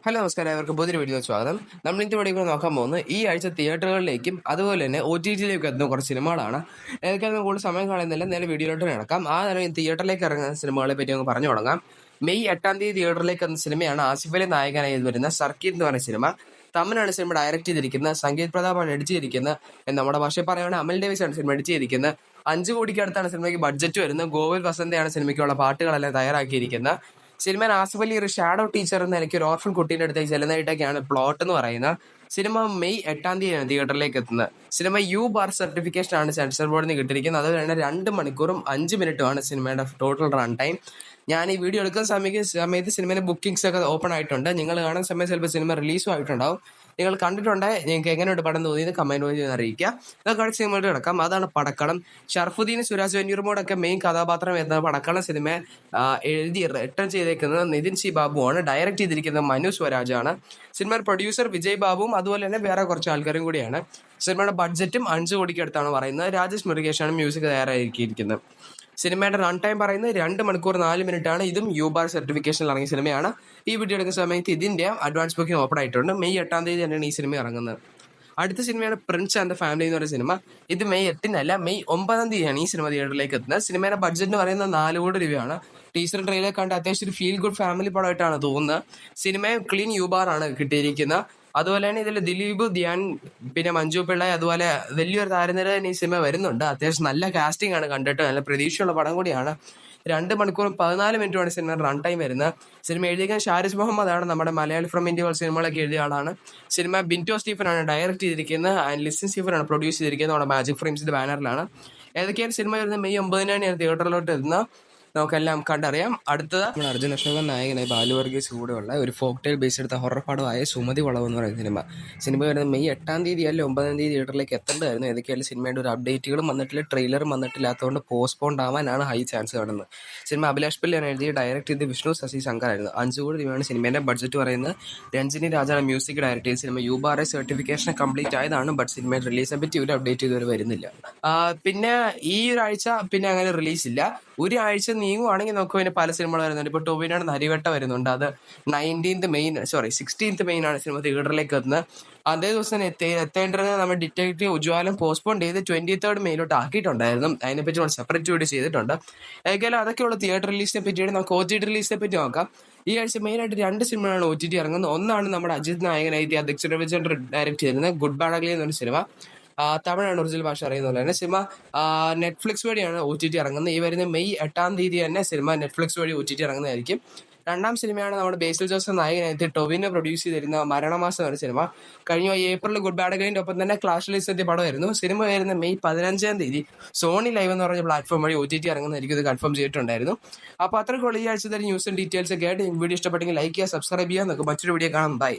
Hello നമസ്കാരം, അവർക്ക് പുതിയൊരു വീഡിയോ സ്വാഗതം. നമ്മൾ ഇന്നത്തെ വീഡിയോ നോക്കാൻ പോകുന്നത് ഈ ആഴ്ച തിയേറ്ററുകളിലേക്കും അതുപോലെ തന്നെ OTT-യിലേക്കും എത്തുന്ന കുറച്ച് സിനിമകളാണ്. എനിക്കതിന് കൂടുതൽ സമയം കളയുന്നില്ല, നേരെ വീഡിയോയിലോട്ട് നടക്കാം. നേരം തിയേറ്ററിലേക്ക് ഇറങ്ങുന്ന സിനിമകളെ പറ്റി നമുക്ക് പറഞ്ഞു തുടങ്ങാം. മെയ് 8 തിയേറ്ററിലേക്ക് എത്തുന്ന സിനിമയാണ് ആസിഫ് അലി നായകനായി വരുന്ന സർക്കിട്ട് എന്ന് പറയുന്ന സിനിമ. തമിഴാണ് സിനിമ ഡയറക്റ്റ് ചെയ്തിരിക്കുന്നത്, സംഗീത് പ്രതാപാണ് എഡിറ്റ് ചെയ്തിരിക്കുന്നത്. നമ്മുടെ ഭാഷയിൽ പറയുകയാണെങ്കിൽ അമൽ ഡേവിസ് ആണ് സിനിമ എഡിറ്റ് ചെയ്തിരിക്കുന്നത്. 5 കോടിക്ക് അടുത്താണ് സിനിമയ്ക്ക് ബഡ്ജറ്റ് വരുന്നത്. ഗോകുൽ വസന്തയാണ് സിനിമയ്ക്കുള്ള പാട്ടുകളെല്ലാം തയ്യാറാക്കിയിരിക്കുന്നത്. സിനിമ ആസിഫ് അലി ഒരു ഷാഡോ ടീച്ചർ എന്ന നിലയ്ക്ക് ഒരു ഓർഫൻ കുട്ടീൻ്റെ അടുത്തേക്ക് ചെല്ലുന്നതായിട്ടൊക്കെയാണ് പ്ലോട്ട് എന്ന് പറയുന്നത്. സിനിമ മെയ് 8 തിയേറ്ററിലേക്ക് എത്തുന്നത്. സിനിമ U-ബാർ സർട്ടിഫിക്കേഷൻ ആണ് സെൻസർ ബോർഡിൽ നിന്ന് കിട്ടിയിരിക്കുന്നത്. അതുപോലെ തന്നെ 2 മണിക്കൂറും 5 മിനിറ്റുമാണ് സിനിമയുടെ ടോട്ടൽ റൺ ടൈം. ഞാൻ ഈ വീഡിയോ എടുക്കുന്ന സമയത്ത് സിനിമയുടെ ബുക്കിംഗ്സ് ഒക്കെ ഓപ്പൺ ആയിട്ടുണ്ട്. നിങ്ങൾ കാണുന്ന സമയത്ത് ചിലപ്പോൾ സിനിമ റിലീസും ആയിട്ടുണ്ടാവും. നിങ്ങൾ കണ്ടിട്ടുണ്ടെങ്കിൽ നിങ്ങൾക്ക് എങ്ങനെയുണ്ട് പടം തോന്നിയത് കമൻറ്റ് വഴി അറിയിക്കുക. ഇതൊക്കെ അടുത്ത സിനിമയോട് കിടക്കാം. അതാണ് പടക്കളം. ഷർഫുദ്ദീൻ, സുരാജ് വെഞ്ഞൂറുമോടൊക്കെ മെയിൻ കഥാപാത്രം എന്ന പടക്കളം സിനിമ എഴുതി റിട്ടേൺ ചെയ്തേക്കുന്നത് നിതിൻ സി ബാബുവാണ്. ഡയറക്റ്റ് ചെയ്തിരിക്കുന്നത് മനു സ്വരാജാണ്. സിനിമയുടെ പ്രൊഡ്യൂസർ വിജയ് ബാബുവും അതുപോലെ തന്നെ വേറെ കുറച്ച് ആൾക്കാരും കൂടിയാണ്. സിനിമയുടെ ബഡ്ജറ്റും 5 കോടിക്ക് അടുത്താണ് പറയുന്നത്. രാജേഷ് മുരുകേഷാണ് മ്യൂസിക് തയ്യാറാക്കിയിരിക്കുന്നത്. സിനിമയുടെ റൺ ടൈം പറയുന്നത് 2 മണിക്കൂർ 4 മിനിറ്റാണ്. ഇതും U-ബാർ സർട്ടിഫിക്കേഷനിൽ ഇറങ്ങിയ സിനിമയാണ്. ഈ വീഡിയോ എടുക്കുന്ന സമയത്ത് ഇതിൻ്റെ അഡ്വാൻസ് ബുക്കിംഗ് ഓപ്പൺ ആയിട്ടുണ്ട്. മെയ് 8 തന്നെയാണ് ഈ സിനിമ ഇറങ്ങുന്നത്. അടുത്ത സിനിമയാണ് പ്രിൻസ് ആൻഡ് ദ ഫാമിലി എന്ന് പറയുന്ന സിനിമ. ഇത് മെയ് 8 മെയ് 9 ഈ സിനിമ തിയേറ്ററിലേക്ക് എത്തുന്നത്. സിനിമയുടെ ബഡ്ജറ്റ് എന്ന് പറയുന്നത് 4 കോടി രൂപയാണ്. ടീച്ചർ ട്രെയിലർ കണ്ട് അത്യാവശ്യം ഒരു ഫീൽ ഗുഡ് ഫാമിലി പടമായിട്ടാണ് തോന്നുന്നത്. സിനിമ ക്ലീൻ U-ബാർ ആണ് കിട്ടിയിരിക്കുന്നത്. അതുപോലെ തന്നെ ഇതിൽ ദിലീപ്, ധ്യാൻ, പിന്നെ മഞ്ജു പിള്ളൈ, അതുപോലെ വലിയൊരു താരനിര തന്നെ ഈ സിനിമ വരുന്നുണ്ട്. അത്യാവശ്യം നല്ല കാസ്റ്റിംഗ് ആണ്, കണ്ടിട്ട് നല്ല പ്രതീക്ഷയുള്ള പടം കൂടിയാണ്. 2 മണിക്കൂറും 14 മിനിറ്റുമാണ് സിനിമ റൺ ടൈം വരുന്നത്. സിനിമ എഴുതിയിരിക്കാൻ ഷാരിസ് മുഹമ്മദാണ്, നമ്മുടെ മലയാളി ഫ്രം ഇന്ത്യ സിനിമകളൊക്കെ എഴുതിയ ആളാണ്. സിനിമ ബിൻറ്റോ സ്റ്റീഫനാണ് ഡയറക്റ്റ് ചെയ്തിരിക്കുന്നത്. ലിസൺ സ്റ്റീഫനാണ് പ്രൊഡ്യൂസ് ചെയ്തിരിക്കുന്നത്. നമ്മുടെ മാജിക് ഫ്രെയിംസിന്റെ ബാനറിലാണ്. ഏതൊക്കെയാണ് സിനിമ വരുന്നത്? മെയ് 9 തിയേറ്ററിലോട്ട് എത്തുന്നത്. നമുക്കെല്ലാം കണ്ടറിയാം. അടുത്തത് അർജുൻ അശോകൻ നായകനായി ബാലു വർഗീസ് കൂടെയുള്ള ഒരു ഫോക്ക് ടെയിൽ ബേസ് എടുത്ത ഹൊറർ പടമായ സുമതി വളവ് എന്ന് പറയുന്ന സിനിമ വരുന്നത് മെയ് 8 അല്ല 9 തിയേറ്ററിലേക്ക് എത്തേണ്ടതായിരുന്നു. ഏതൊക്കെയാലും സിനിമയുടെ ഒരു അപ്ഡേറ്റുകളും വന്നിട്ടില്ല, ട്രെയിലറും വന്നിട്ടില്ലാത്തതുകൊണ്ട് പോസ്റ്റ്പോണ്ട് ആവാനാണ് ഹൈ ചാൻസ് കാണുന്നത്. സിനിമ അഭിലാഷ് പിള്ളയാണ് എഴുതി, ഡയറക്റ്റ് ചെയ്ത് വിഷ്ണു ശശി ശങ്കറായിരുന്നു. 5 കോടി രൂപയാണ് സിനിമേൻ്റെ ബഡ്ജറ്റ് പറയുന്നത്. രഞ്ജിനി രാജാണ് മ്യൂസിക് ഡയറക്റ്റ് ചെയ്ത്. സിനിമ U-ബാർ സർട്ടിഫിക്കേഷൻ കംപ്ലീറ്റ് ആയതാണ്. ബട്ട് സിനിമയുടെ റിലീസിനെ പറ്റി ഒരു അപ്ഡേറ്റ് ഇതുവരെ വരുന്നില്ല. പിന്നെ ഈ ഒരാഴ്ച പിന്നെ അങ്ങനെ റിലീസില്ല. ഒരാഴ്ച നീങ്ങുവാണെങ്കിൽ നമുക്ക് പിന്നെ പല സിനിമകൾ വരുന്നുണ്ട്. ഇപ്പോൾ ടോവിനോയുടെ നരിവട്ട വരുന്നുണ്ട്. അത് 16 മെയിനാണ് സിനിമ തിയേറ്ററിലേക്ക് എത്തുന്നത്. അതേ ദിവസം എത്തേണ്ടത് നമ്മുടെ ഡിറ്റക്റ്റീവ് ഉജ്വാലം പോസ്റ്റ്പോൺ ചെയ്ത് 23 മെയിലോട്ട് ആക്കിയിട്ടുണ്ടായിരുന്നു. അതിനെപ്പറ്റി നമ്മൾ സെപ്പറേറ്റ് വീഡിയോ ചെയ്തിട്ടുണ്ട്. ഏതായാലും അതൊക്കെയുള്ള തിയേറ്റർ റിലീസിനെ പറ്റിയാണ്. നമുക്ക് OTT റിലീസിനെ പറ്റി നോക്കാം. ഈ ആഴ്ച മെയിനായിട്ട് 2 സിനിമകളാണ് OTT ഇറങ്ങുന്നത്. ഒന്നാണ് നമ്മുടെ അജിത് നായകനായിട്ട് അധ്യക്ഷൻ രവിചന്ദ്രൻ ഡയറക്റ്റ് ചെയ്തിരുന്നത് ഗുഡ് ബാഡ് അഗ്ലി എന്നൊരു സിനിമ. തമിഴാണ് ഒറിജിനൽ ഭാഷ അറിയുന്നത് പോലെ തന്നെ സിനിമ നെറ്റ്ഫ്ലിക്സ് വഴിയാണ് OTT ഇറങ്ങുന്നത്. ഈ വരുന്ന മെയ് 8 തന്നെ സിനിമ നെറ്റ്ഫ്ലിക്സ് വഴി OTT ഇറങ്ങുന്നതായിരിക്കും. 2ാം സിനിമയാണ് നമ്മുടെ ബേസിൽ ജോസഫ് നായകനായിട്ട് ടൊവിനോ പ്രൊഡ്യൂസ് ചെയ്തിരുന്ന മരണമാസം എന്ന സിനിമ. കഴിഞ്ഞ ഏപ്രിൽ ഗുഡ് ബാഡ് അഗ്ലിൻ്റെ ഒപ്പം തന്നെ ക്ലാഷ് ലിസ്റ്റ് എത്തിയ പടമായിരുന്നു. സിനിമ വരുന്ന മെയ് 15 സോണി ലൈവ് എന്ന് പറഞ്ഞ പ്ലാറ്റ്ഫോം വഴി OTT ഇറങ്ങുന്നതായിരിക്കും. ഇത് കൺഫേം ചെയ്തിട്ടുണ്ടായിരുന്നു. അപ്പോൾ അത്രയ്ക്കുള്ള ഈ ആഴ്ചത്തെ ന്യൂസും ഡീറ്റെയിൽസ് ഒക്കെ ആയിട്ട് വീഡിയോ ഇഷ്ടപ്പെട്ടെങ്കിൽ ലൈക്ക് ചെയ്യുക, സബ്സ്ക്രൈബ് ചെയ്യുക. നമുക്ക് മറ്റൊരു വീഡിയോ കാണാം. ബൈ.